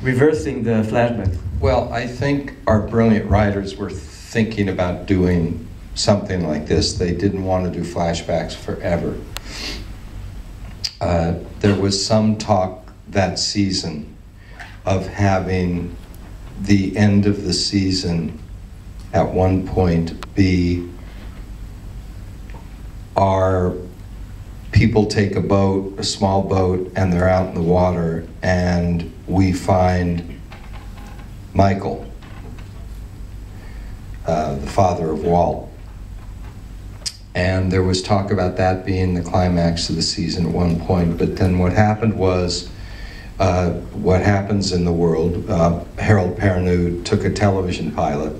reversing the flashbacks? Well, I think our brilliant writers were thinking about doing something like this. They didn't want to do flashbacks forever. There was some talk that season of having the end of the season at one point be our people take a boat, a small boat, and they're out in the water, and we find Michael, the father of Walt. And there was talk about that being the climax of the season at one point, but then what happened was, what happens in the world, Harold Perrineau took a television pilot,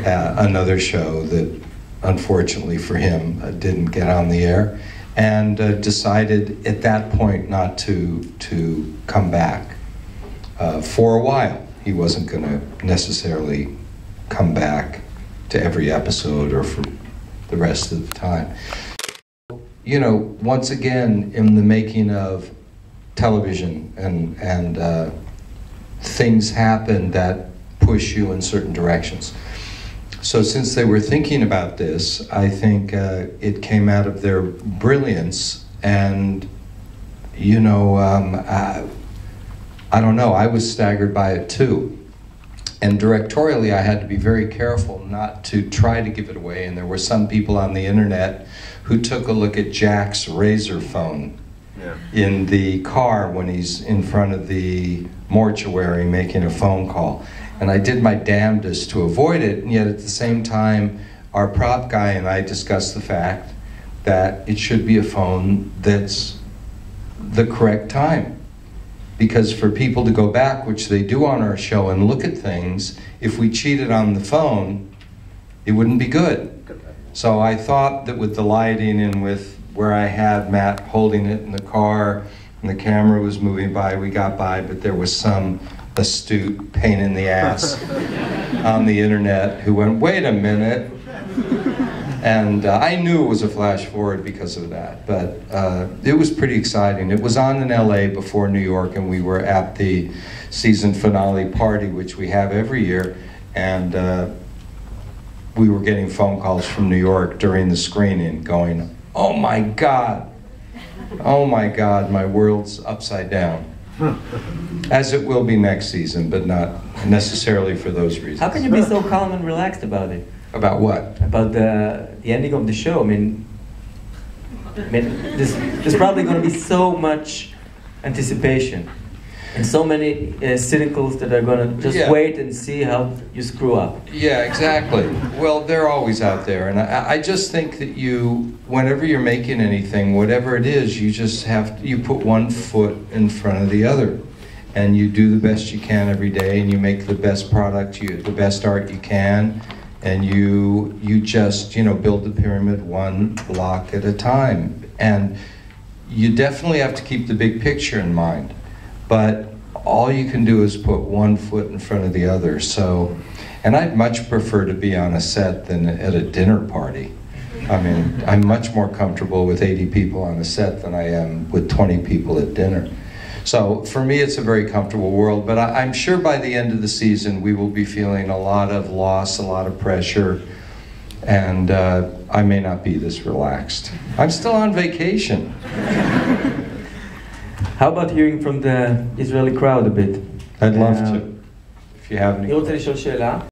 another show that unfortunately for him didn't get on the air, and decided at that point not to come back for a while. He wasn't going to necessarily come back to every episode or for the rest of the time. You know, once again, in the making of television and things happen that push you in certain directions. So since they were thinking about this, I think it came out of their brilliance, and you know, I don't know, I was staggered by it too. And directorially, I had to be very careful not to try to give it away, and there were some people on the internet who took a look at Jack's razor phone in the car when he's in front of the mortuary making a phone call. And I did my damnedest to avoid it, and yet at the same time, our prop guy and I discussed the fact that it should be a phone that's the correct time. Because for people to go back, which they do on our show, and look at things, if we cheated on the phone, it wouldn't be good. So I thought that with the lighting and with where I had Matt holding it in the car and the camera was moving by, we got by, but there was some astute pain in the ass on the internet who went, wait a minute. And I knew it was a flash forward because of that, but it was pretty exciting. It was on in LA before New York, and we were at the season finale party, which we have every year, and we were getting phone calls from New York during the screening going, oh my God, my world's upside down. As it will be next season, but not necessarily for those reasons. How can you be so calm and relaxed about it? About what? About the ending of the show. I mean there's probably going to be so much anticipation and so many cynicals that are going to just wait and see how you screw up. Yeah, exactly. Well, they're always out there, and I just think that whenever you're making anything, whatever it is, you just you put one foot in front of the other, and you do the best you can every day, and you make the best product, the best art you can. And you just, build the pyramid one block at a time. And you definitely have to keep the big picture in mind. But all you can do is put one foot in front of the other. So, and I'd much prefer to be on a set than at a dinner party. I mean, I'm much more comfortable with 80 people on a set than I am with 20 people at dinner. So for me, it's a very comfortable world, but I'm sure by the end of the season, we will be feeling a lot of loss, a lot of pressure, and I may not be this relaxed. I'm still on vacation. How about hearing from the Israeli crowd a bit? I'd love to, if you have any. אני רוצה לשאול שאלה.